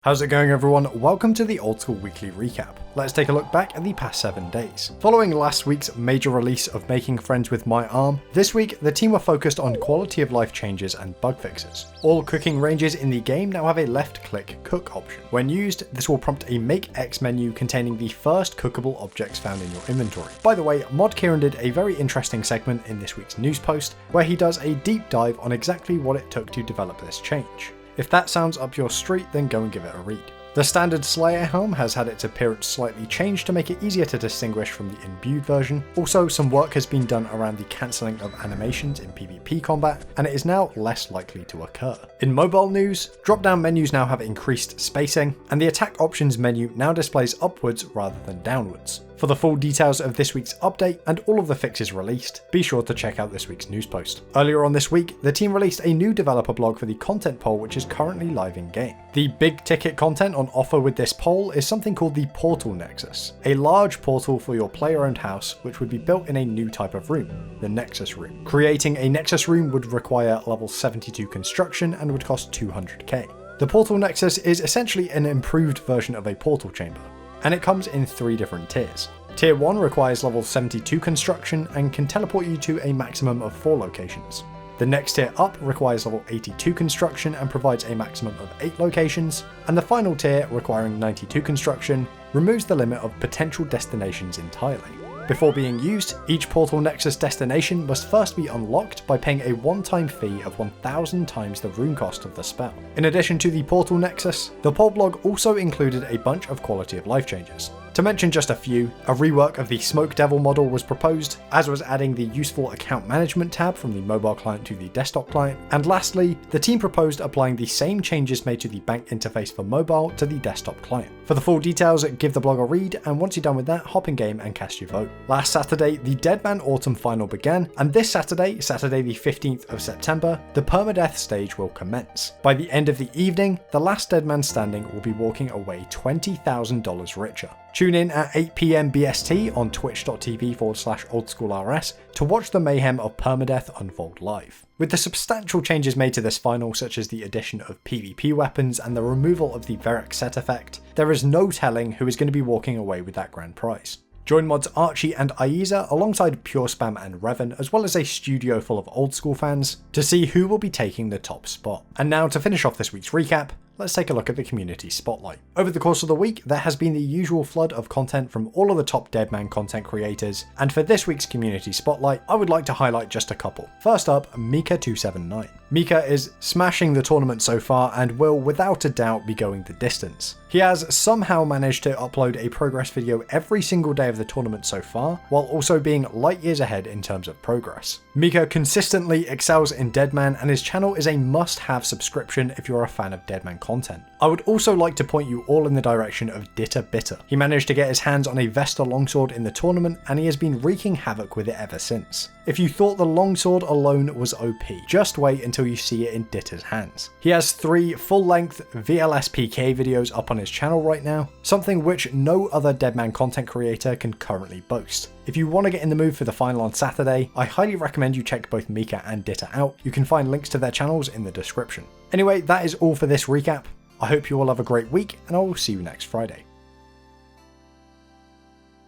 How's it going, everyone? Welcome to the Old School Weekly Recap. Let's take a look back at the past 7 days. Following last week's major release of Making Friends with My Arm, this week the team were focused on quality of life changes and bug fixes. All cooking ranges in the game now have a left-click cook option. When used, this will prompt a Make X menu containing the first cookable objects found in your inventory. By the way, Mod Kieran did a very interesting segment in this week's news post where he does a deep dive on exactly what it took to develop this change. If that sounds up your street, then go and give it a read. The standard Slayer helm has had its appearance slightly changed to make it easier to distinguish from the imbued version. Also, some work has been done around the cancelling of animations in PvP combat, and it is now less likely to occur. In mobile news, drop-down menus now have increased spacing, and the attack options menu now displays upwards rather than downwards. For the full details of this week's update and all of the fixes released, be sure to check out this week's news post. Earlier on this week, the team released a new developer blog for the content poll, which is currently live in game. The big ticket content on offer with this poll is something called the Portal Nexus, a large portal for your player-owned house which would be built in a new type of room, the Nexus Room. Creating a Nexus Room would require level 72 construction and would cost 200k. The Portal Nexus is essentially an improved version of a portal chamber, and it comes in 3 different tiers. Tier 1 requires level 72 construction and can teleport you to a maximum of 4 locations. The next tier up requires level 82 construction and provides a maximum of 8 locations, and the final tier, requiring 92 construction, removes the limit of potential destinations entirely. Before being used, each Portal Nexus destination must first be unlocked by paying a one-time fee of 1000 times the rune cost of the spell. In addition to the Portal Nexus, the poll blog also included a bunch of quality of life changes. To mention just a few, a rework of the Smoke Devil model was proposed, as was adding the useful account management tab from the mobile client to the desktop client, and lastly, the team proposed applying the same changes made to the bank interface for mobile to the desktop client. For the full details, give the blog a read, and once you're done with that, hop in game and cast your vote. Last Saturday, the Deadman Autumn Final began, and this Saturday the 15th of September, the permadeath stage will commence. By the end of the evening, the last Deadman standing will be walking away $20,000 richer. Tune in at 8 PM BST on twitch.tv/oldschoolrs to watch the mayhem of permadeath unfold live. With the substantial changes made to this final, such as the addition of PvP weapons and the removal of the Verek set effect, there is no telling who is going to be walking away with that grand prize. Join mods Archie and Aiza alongside Pure Spam and Revan, as well as a studio full of old school fans, to see who will be taking the top spot. And now to finish off this week's recap, let's take a look at the community spotlight. Over the course of the week, there has been the usual flood of content from all of the top Deadman content creators, and for this week's community spotlight, I would like to highlight just a couple. First up, Mika279. Mika is smashing the tournament so far and will without a doubt be going the distance. He has somehow managed to upload a progress video every single day of the tournament so far, while also being light years ahead in terms of progress. Mika consistently excels in Deadman, and his channel is a must-have subscription if you're a fan of Deadman content. I would also like to point you all in the direction of Ditter Bitter. He managed to get his hands on a Vesta longsword in the tournament, and he has been wreaking havoc with it ever since. If you thought the longsword alone was OP, just wait until you see it in Ditter's hands. He has 3 full-length VLSPK videos up on his channel right now, something which no other Deadman content creator can currently boast. If you want to get in the mood for the final on Saturday, I highly recommend you check both Mika and Ditter out. You can find links to their channels in the description. Anyway, that is all for this recap. I hope you all have a great week, and I will see you next Friday.